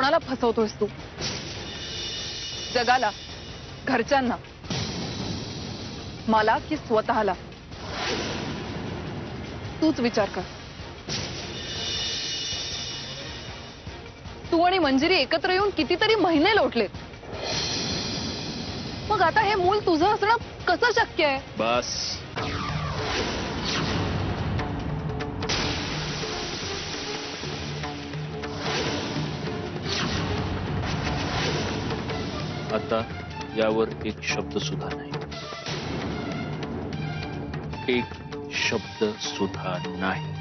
कोणाला फसवतोयस तू? जगाला, घरच्यांना, मला की स्वतःला? तूच विचार कर. तू आणि मंजिरी एकत्र येऊन कितीतरी महिने लोटलेत. मग आता हे मूल तुझं असणं कसं शक्य आहे? बस. आता यावर एक शब्द सुद्धा नाही. एक शब्द सुद्धा नाही.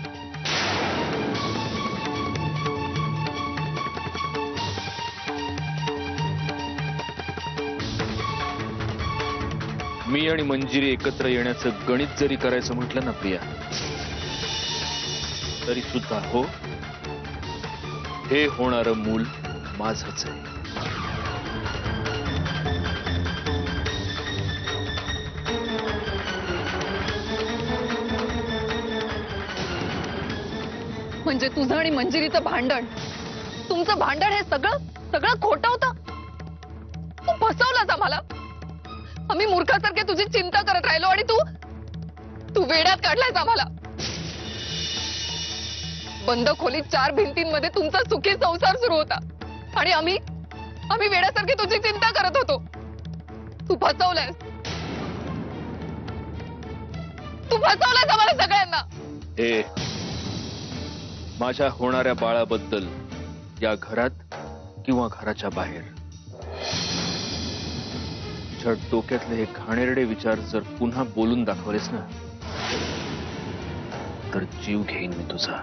मी आणि मंजिरी एकत्र येण्याचं गणित जरी करायचं म्हटलं ना प्रिया, तरी सुद्धा हो, हे होणारं मूल माझंच आहे. म्हणजे तुझं आणि मंजिरीचं भांडण, तुमचं भांडण हे सगळं सगळं खोटं होतं. तू फसवलास आम्हाला. आम्ही मूर्खासारखे तुझी चिंता करत राहिलो आणि तू वेड्यात काढलायस आम्हाला. बंद खोलीत 4 भिंतींमध्ये तुमचा सुखी संसार सुरू होता आणि आम्ही वेड्यासारखे तुझी चिंता करत होतो. तू फसवलायस. तू फसवलायस आम्हाला सगळ्यांना. हे माझ्या होणाऱ्या बाळाबद्दल या घरात किंवा घराच्या बाहेर तुझ्या डोक्यातले हे घाणेरडे विचार जर पुन्हा बोलून दाखवलेस ना, तर जीव घेईन मी तुझा.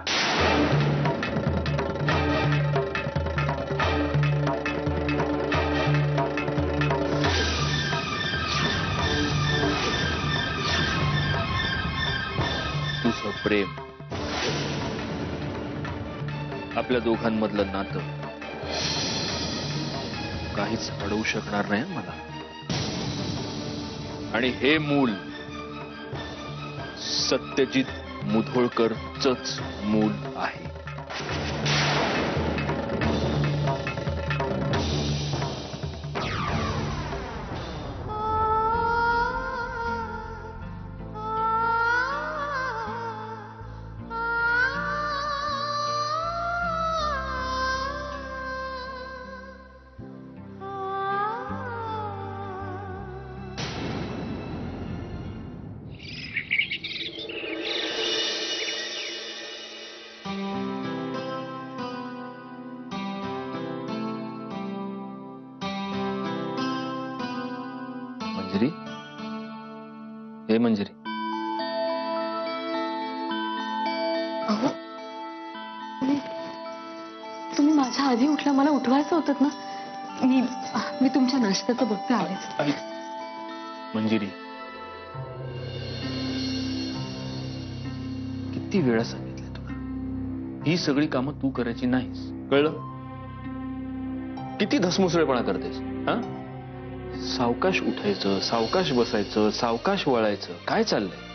तुझं प्रेम, आपल्या दोघांमधलं नातं काहीच अडवू शकणार नाही मला. आणि हे मूल सत्यजित मुधोळकरचंच मूल आहे. मंजिरी, हे मंजिरी. अहो, तुम्ही माझ्या आधी उठला, मला उठवायचं होतं ना. मी तुमच्या नाश्त्याचं बघते आलेच. मंजिरी, किती वेळा सांगितलं तुला, ही सगळी कामं तू करायची नाहीस, कळलं? किती धसमुसळेपणा करतेस. हा, सावकाश उठायचं, सावकाश बसायचं, सावकाश वळायचं. काय चाललंय?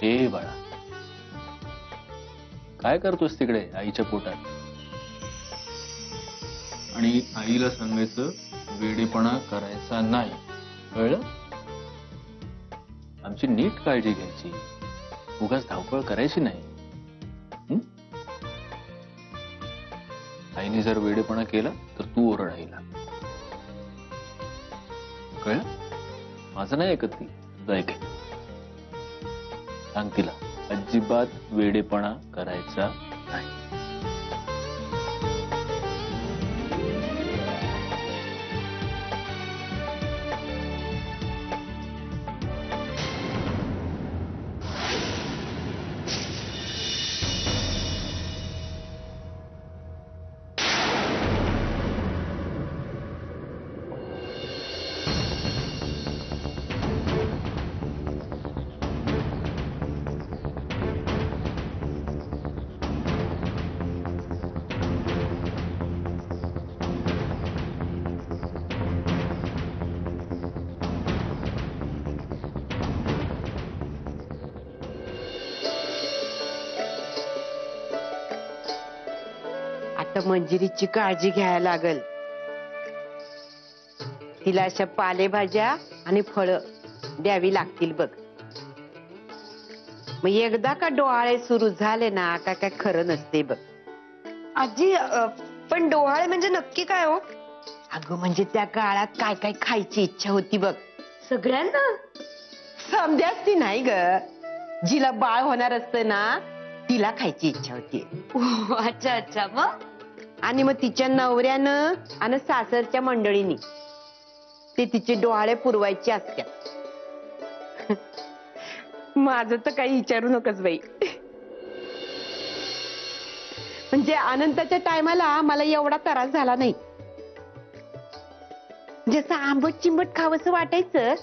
हे बाळा, काय करतोस तिकडे आईच्या पोटात? आणि आईला सांगायचं वेडेपणा करायचा नाही, कळलं? आमची नीट काळजी घ्यायची, उगाच धावपळ करायची नाही. आईने जर वेडेपणा केला तर तू ओरड आईला, कळलं? माझं नाही ऐकत ती, तुझं ऐक. सांग तिला अजिबात वेडेपणा करायचा नाही. तर मंजिरीची काळजी घ्यायला लागल. तिला अशा पालेभाज्या आणि फळं द्यावी लागतील बघ. मग एकदा का डोहाळे सुरू झाले ना का काय खरं नसते बघ. आजी पण डोहाळे म्हणजे नक्की काय हो? अगं म्हणजे त्या काळात काय काय खायची इच्छा होती बघ सगळ्यांना? समजाच ती नाही ग, जिला बाळ होणार असतं ना तिला खायची इच्छा होती. अच्छा अच्छा. मग आणि मग तिच्या नवऱ्यानं आणि सासरच्या मंडळींनी ते तिचे डोहाळे पुरवायचे असतात. माझं तर काही विचारू नकोस बाई. म्हणजे अनंताच्या टायमाला मला एवढा त्रास झाला नाही. जसं आंबट चिंबट खावंसं वाटायचं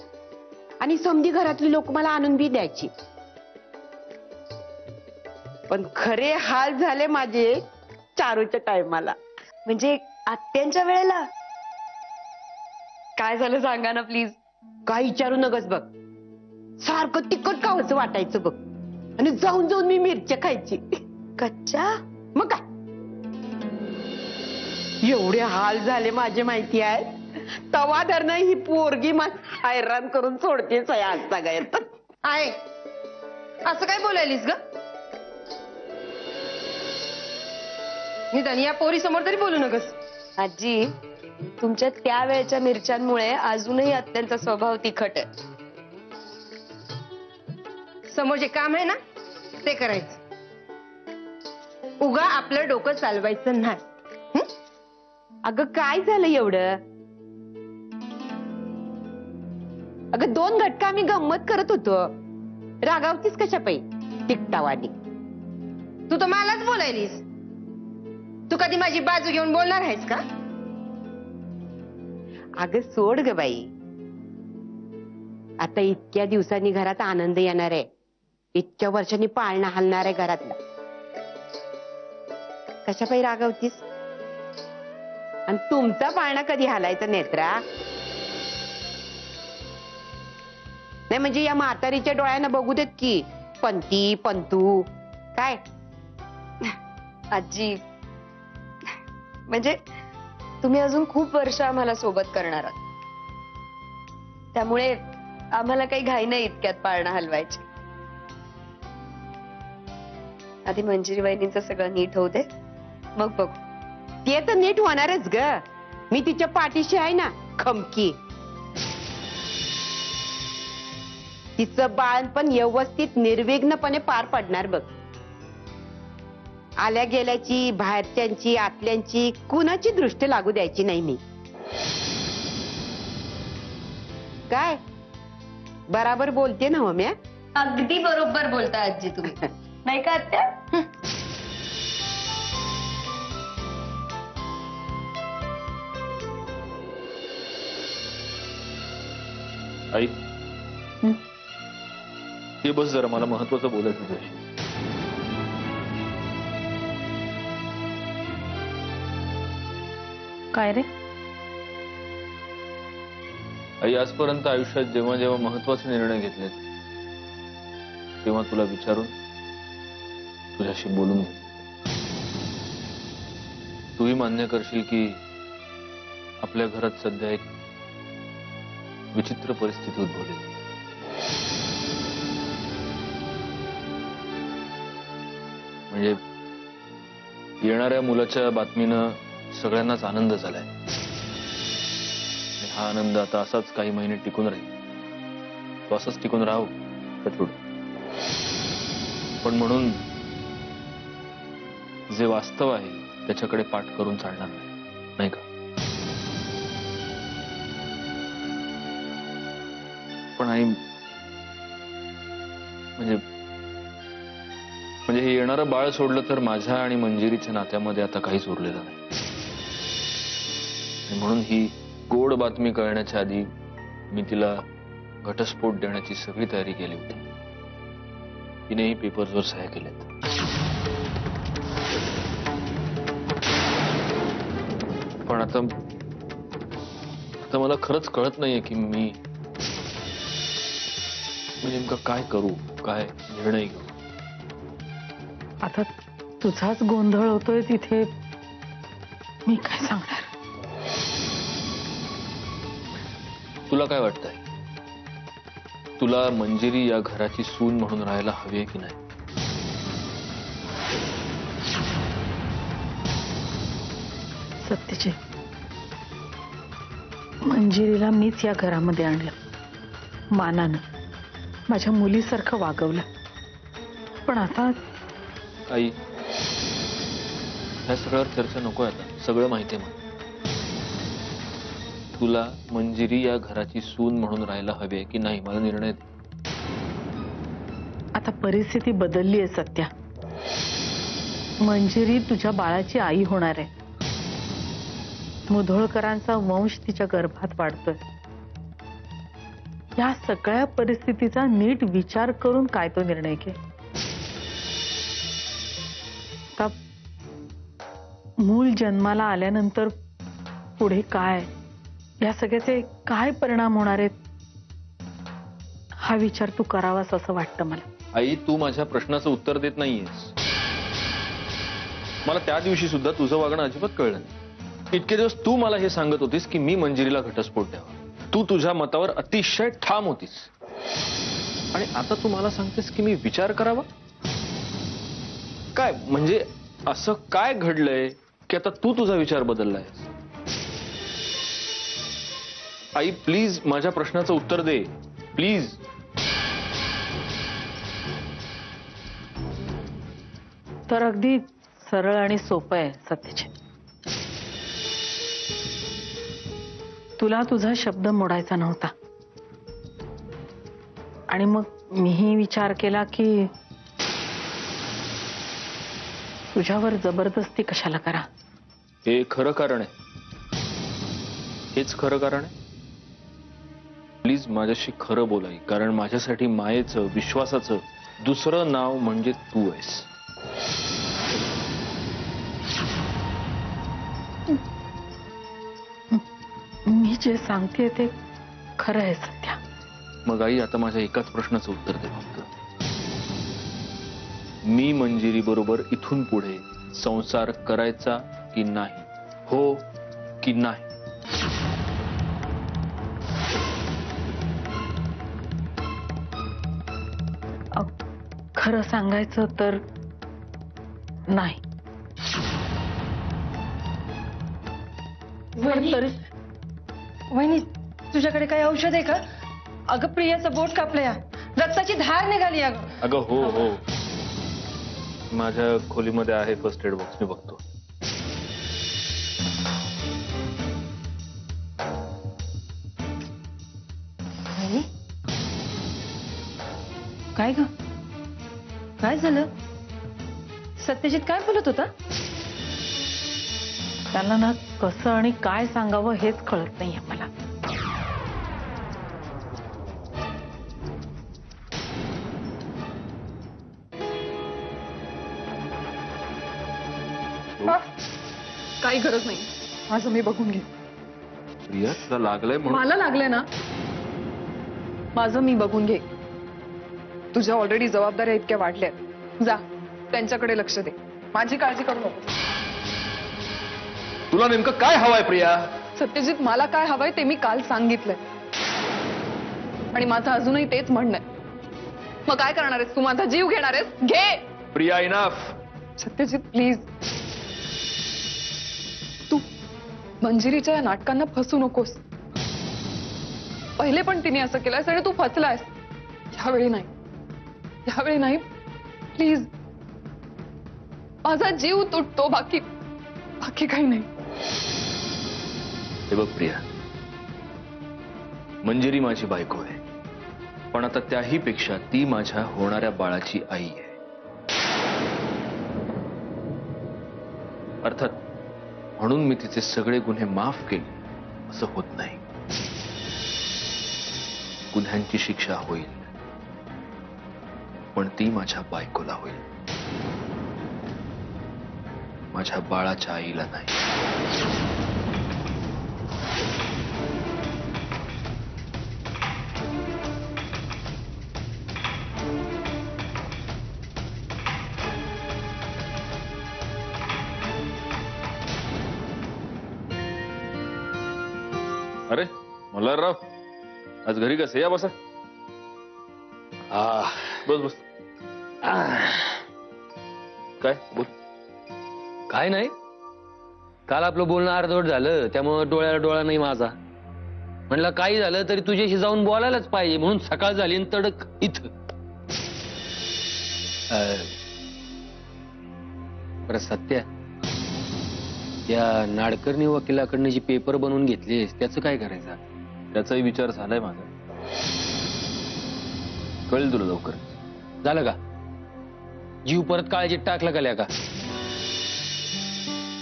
आणि समधी घरातली लोक मला आणून बी द्यायची. पण खरे हाल झाले माझे चारूच्या टायमाला. म्हणजे आत्यांच्या वेळेला काय झालं सांगा ना प्लीज. काय विचारू नकस बघ. सारखं तिखट खावंसं वाटायचं बघ आणि जाऊन जाऊन मी मिरच्या खायची. कच्च्या? मग काय एवढे हाल झाले माझे माहिती आहे. तवा धरणं ही पोरगी मला हैराण करून सोडतेच आहे आज सगळ्यात. आहे असं काय बोलायलीस ग? निदान या पोरी समोर तरी बोलू नकस. आजी तुमच्या त्या वेळच्या मिरच्यांमुळे अजूनही अत्यांचा स्वभाव तिखट आहे. समोर जे काम आहे ना ते करायचं, उगा आपलं डोकं चालवायचं नाही. अगं काय झालं एवढं? अगं 2 घटका आम्ही गंमत करत होतो. रागावतीस कशा पायी टिकटावानी? तू तर मलाच बोलायलीस. तू कधी माझी बाजू घेऊन बोलणार आहेस का? अगं सोड ग बाई. आता इतक्या दिवसांनी घरात आनंद येणार आहे. इतक्या वर्षांनी पाळणा हलणार आहे घरातला. कशा पायी रागावतीस? आणि तुमचा पाळणा कधी हलायचा नेत्रा? नाही म्हणजे या म्हातारीच्या डोळ्यांना बघू देत की पंती पंतू काय. आजी म्हणजे तुम्ही अजून खूप वर्ष आम्हाला सोबत करणार आहात, त्यामुळे आम्हाला काही घाई नाही इतक्यात पाळणा हलवायची. आधी मंजिरी वहिनींचं सगळं नीट होऊ दे, मग बघू. ते तर नीट होणारच ग. मी तिच्या पाठीशी आहे ना खमकी. तिचं बाळपण व्यवस्थित निर्विघ्नपणे पार पडणार बघ. आल्या गेल्याची बाहेरच्यांची आतल्यांची कुणाची दृष्टी लागू द्यायची नाही मी. काय बराबर बोलते ना हो म्या? अगदी बरोबर बोलता आजी तुम्ही. नाही का आत्या? आई हे बस जरा, मला महत्वाचं बोलायचं तुझ्याशी. काय रे? आई आजपर्यंत आयुष्यात जेव्हा जेव्हा महत्वाचे निर्णय घेतलेत तेव्हा तुला विचारून तुझ्याशी बोलून घे. तूही मान्य करशील की आपल्या घरात सध्या एक विचित्र परिस्थिती उद्भवली. म्हणजे येणाऱ्या मुलाच्या बातमीनं सगळ्यांनाच आनंद झालाय. हा आनंद आता असाच काही महिने टिकून राहील. तो असाच टिकून राहू तर. पण म्हणून जे वास्तव आहे त्याच्याकडे पाठ करून चालणार नाही का? पण आई म्हणजे हे येणारं बाळ सोडलं तर माझ्या आणि मंजिरीच्या नात्यामध्ये आता काहीच उरलेलं नाही. म्हणून ही गोड बातमी कळण्याच्या आधी मी तिला घटस्फोट देण्याची सगळी तयारी केली होती. तिनेही पेपर्सवर सह्या केल्यात. पण आता मला खरंच कळत नाहीये की मी नेमकं काय करू, काय निर्णय घेऊ. आता तुझाच गोंधळ होतोय तिथे मी काय सांगणार? तुला काय वाटतंय? तुला मंजिरी या घराची सून म्हणून राहायला हवी आहे की नाही? सत्यचे, मंजिरीला मीच या घरामध्ये आणलं, मानानं माझ्या मुलीसारखं वागवलं. पण आता आई, ह्या सगळ्यावर चर्चा नको आता. सगळं माहिती आहे मला. तुला मंजिरी या घराची सून म्हणून राहायला हवी आहे की नाही, मला निर्णय दे. आता परिस्थिती बदलली आहे सत्या. मंजिरी तुझ्या बाळाची आई होणार आहे. मुधोळकरांचा वंश तिच्या गर्भात वाढतोय. या सगळ्या परिस्थितीचा नीट विचार करून काय तो निर्णय घे. आता मूल जन्माला आल्यानंतर पुढे काय, या सगळ्याचे काय परिणाम होणार आहेत, हा विचार तू करावास असं वाटतं मला. आई, तू माझ्या प्रश्नाचं उत्तर देत नाहीयेस. मला त्या दिवशी सुद्धा तुझं वागणं अजिबात कळलं नाही. इतके दिवस तू मला हे सांगत होतीस की मी मंजिरीला घटस्फोट द्यावा. तू तुझ्या मतावर अतिशय ठाम होतीस. आणि आता तू मला सांगतेस की मी विचार करावा. काय म्हणजे असं काय घडलंय की आता तू तुझा विचार बदललाय? आई प्लीज माझ्या प्रश्नाचं उत्तर दे, प्लीज. तर अगदी सरळ आणि सोपं आहे सत्यचे. तुला तुझा शब्द मोडायचा नव्हता. आणि मग मीही विचार केला की तुझ्यावर जबरदस्ती कशाला करा. हे खरं कारण आहे? हेच खरं कारण आहे? प्लीज माझ्याशी खरं बोलाई, कारण माझ्यासाठी मायेचं, विश्वासाचं दुसरं नाव म्हणजे तू आहेस. मी जे सांगते ते खरं आहे सत्या. मग आई, आता माझ्या एकाच प्रश्नाचं उत्तर दे फक्त. मी मंजिरी बरोबर इथून पुढे संसार करायचा की नाही? हो की नाही? खरं सांगायचं तर नाही. वहिनी, तुझ्याकडे काही औषध आहे का? अगं प्रियाचं बोट कापलंय, रक्ताची धार निघाली. अगं हो हो, माझ्या खोलीमध्ये आहे फर्स्ट एड बॉक्स, मी बघतो. वहिनी, काय ग, काय झालं? सत्यजित काय बोलत होता? त्याला ना कसं आणि काय सांगावं हेच कळत नाहीये मला. काही गरज नाही, माझं मी बघून घे. प्रिया, तुला लागलंय म्हणून? मला लागलंय ना, माझं मी बघून घे. तुझ्या ऑलरेडी जबाबदाऱ्या इतक्या वाढल्यात. जा, त्यांच्याकडे लक्ष दे. माझी काळजी करू नको. तुला नेमकं काय हवंय प्रिया? सत्यजित, मला काय हवंय ते मी काल सांगितलंय आणि माझं अजूनही तेच म्हणणं आहे. मग काय करणार आहेस तू? माझा जीव घेणार आहेस? घे. प्रिया, इनफ. सत्यजित प्लीज, तू मंजिरीच्या या नाटकांना फसू नकोस. पहिले पण तिने असं केलंयस आणि तू फसलायस. यावेळी नाही, यावेळी नाही, प्लीज. माझा जीव तुटतो, बाकी काही नाही. हे बघ प्रिया, मंजिरी माझी बायको आहे, पण आता त्याही पेक्षा ती माझ्या होणाऱ्या बाळाची आई आहे. अर्थात म्हणून मी तिचे सगळे गुन्हे माफ केले असं होत नाही. गुन्ह्यांची शिक्षा होईल, पण ती माझ्या बायकोला होईल, माझ्या बाळाच्या आईला नाही. अरे मल्हारराव, आज घरी कसे? या बसा. बस बस. काय बोल? काय नाही, काल आपलं बोलणं अर्धवट झालं, त्यामुळे डोळ्याला डोळा नाही माझा. म्हणलं काही झालं तरी तुझ्याशी जाऊन बोलायलाच पाहिजे, म्हणून सकाळ झाली आणि तडक इथं. बरं सत्या, त्या नाडकर्णी वकिलाकडनं जी पेपर बनवून घेतलीस त्याचं काय करायचं? त्याचाही विचार झालाय माझा. कळेल तुला लवकर. झालं का? जीव परत काळजीत टाकला का का?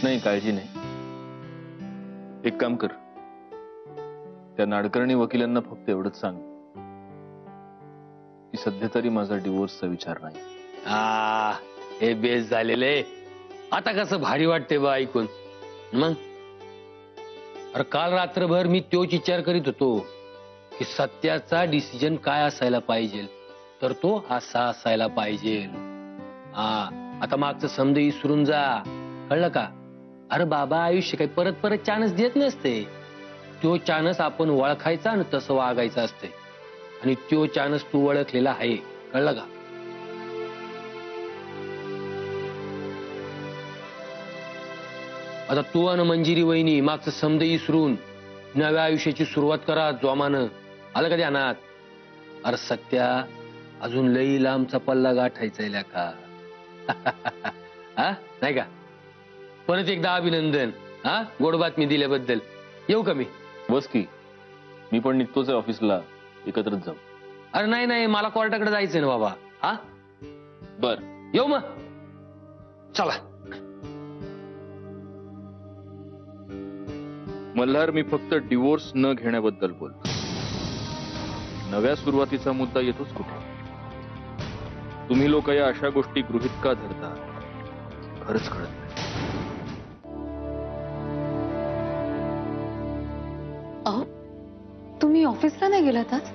नाही, काळजी नाही. एक काम कर, त्या नाडकर्णी वकिलांना फक्त एवढंच सांग की सध्या तरी माझा डिवोर्सचा विचार नाही. हे बेस झालेले. आता कसं भारी वाटते बा ऐकून. मग अरे काल रात्रभर मी तोच विचार करीत होतो की सत्याचा डिसिजन काय असायला पाहिजे, तर तो असा असायला पाहिजे. आता मागचं समज विसरून जा, कळलं का? अरे बाबा, आयुष्य काही परत परत चान्स देत नसते. तो चान्स आपण ओळखायचा आणि तसं वागायचं असते, आणि तो चान्स तू ओळखलेला आहे, कळलं का? आता तू आणि मंजिरी वहिनी मागचं समज विसरून नव्या आयुष्याची सुरुवात करा जोमानं. आलं का ध्यानात? अरे सत्या, अजून लई लांबचा पल्ला गाठायचा का? नाही का? परत एकदा अभिनंदन गोड बातमी दिल्याबद्दल. येऊ का मी? बस की, मी पण निघतोच आहे ऑफिसला, एकत्रच जाऊ. अरे नाही नाही, मला कोर्टाकडे जायचंय ना बाबा. बर, येऊ मग. चला. मल्हार, मी फक्त डिवोर्स न घेण्याबद्दल बोलतो. नव्या सुरुवातीचा मुद्दा येतोच कुठे? तुम्ही लोक या अशा गोष्टी गृहीत का धरता? खरंच कळत नाही. तुम्ही ऑफिसला नाही गेलात आज?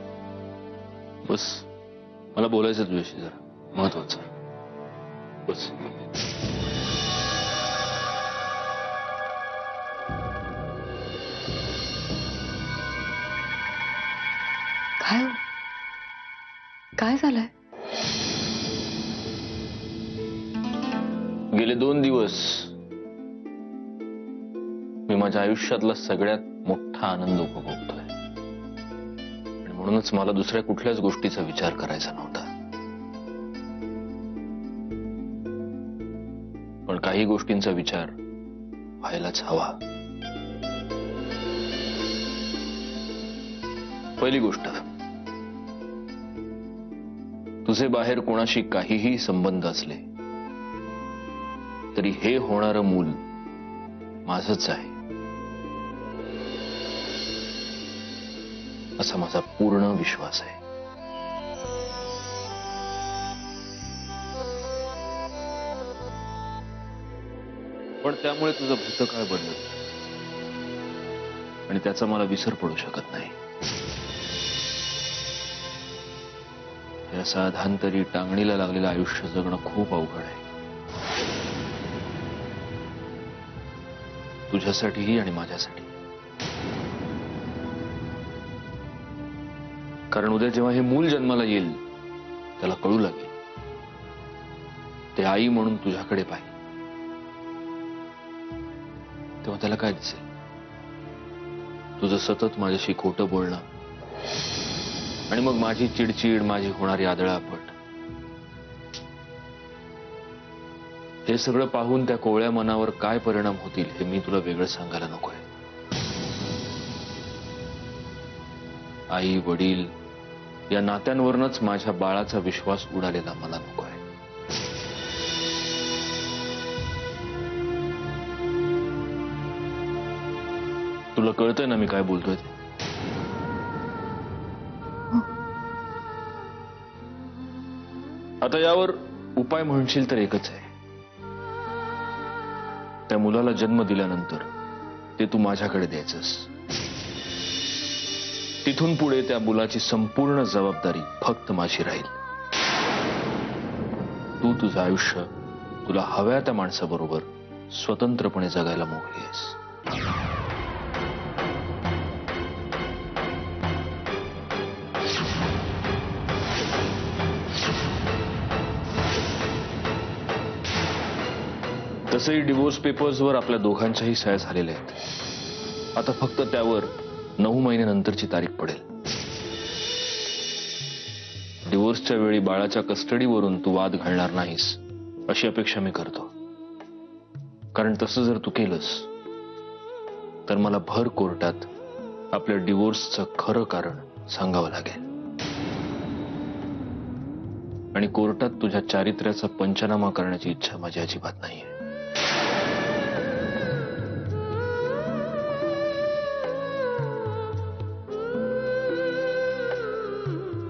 बस, मला बोलायचं तुझ्याशी जरा महत्वाचं. बस. काय झालंय? गेले 2 दिवस मी माझ्या आयुष्यातला सगळ्यात मोठा आनंद उपभोगतोय, आणि म्हणूनच मला दुसऱ्या कुठल्याच गोष्टीचा विचार करायचा नव्हता. पण काही गोष्टींचा विचार व्हायलाच हवा. पहिली गोष्ट, तुझे बाहेर कोणाशी काहीही संबंध असले तरी हे होणारं मूल माझंच आहे, असा माझा पूर्ण विश्वास आहे. पण त्यामुळे तुझं भूतकाळ बदलत आणि त्याचा मला विसर पडू शकत नाही. या साधांतरी टांगणीला लागलेलं आयुष्य जगणं खूप अवघड आहे, तुझ्यासाठीही आणि माझ्यासाठी. कारण उद्या जेव्हा हे मूल जन्माला येईल, त्याला कळू लागेल ते आई म्हणून तुझ्याकडे पाहिजे, तेव्हा त्याला काय दिसेल? तुझं सतत माझ्याशी खोटं बोलणं, आणि मग माझी चिडचिड, माझी होणारी आदळापट. हे सगळं पाहून त्या कोवळ्या मनावर काय परिणाम होतील हे मी तुला वेगळं सांगायला नकोय. आई वडील या नात्यांवरच माझ्या बाळाचा विश्वास उडालेला मला नकोय. तुला कळतंय ना मी काय बोलतोय ते? आता यावर उपाय म्हणशील तर एकच आहे. त्या मुलाला जन्म दिल्यानंतर ते तू माझ्याकडे द्यायचंस. तिथून पुढे त्या मुलाची संपूर्ण जबाबदारी फक्त माझी राहील. तू तुझं आयुष्य तुला हव्या त्या माणसाबरोबर स्वतंत्रपणे जगायला मोकळी आहेस. तसंही डिवोर्स पेपर्सवर आपल्या दोघांच्याही सह्या झालेल्या आहेत. आता फक्त त्यावर 9 महिन्यानंतरची तारीख पडेल. डिवोर्सच्या वेळी बाळाच्या कस्टडीवरून तू वाद घालणार नाहीस अशी अपेक्षा मी करतो. कारण तसं जर तू केलंस तर मला भर कोर्टात आपल्या डिवोर्सचं खरं कारण सांगावं लागेल आणि कोर्टात तुझ्या चारित्र्याचा पंचनामा करण्याची इच्छा माझी अजिबात नाहीये.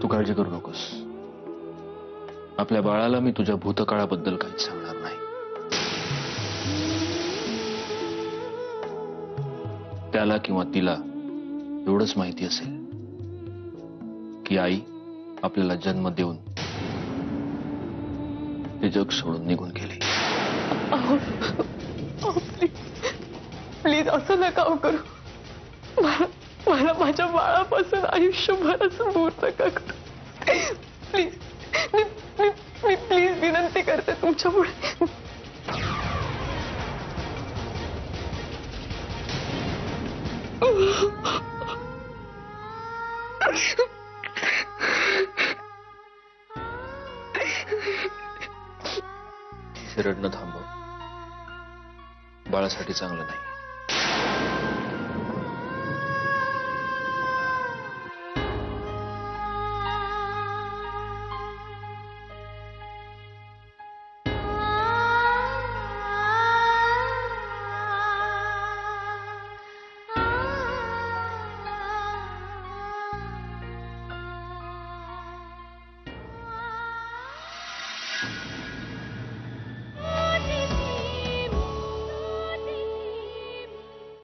तू काळजी करू नकोस. आपल्या बाळाला मी तुझ्या भूतकाळाबद्दल काहीच सांगणार नाही. त्याला किंवा तिला एवढंच माहिती असेल की आई आपल्याला जन्म देऊन हे जग सोडून निघून गेले. प्लीज असं नका करू. मला माझ्या बाळापासून आयुष्यभर असं दूर नका करू. प्लीज मी प्लीज विनंती करते तुमच्या पुढे. रडणं थांबव. बाळासाठी चांगलं नाही.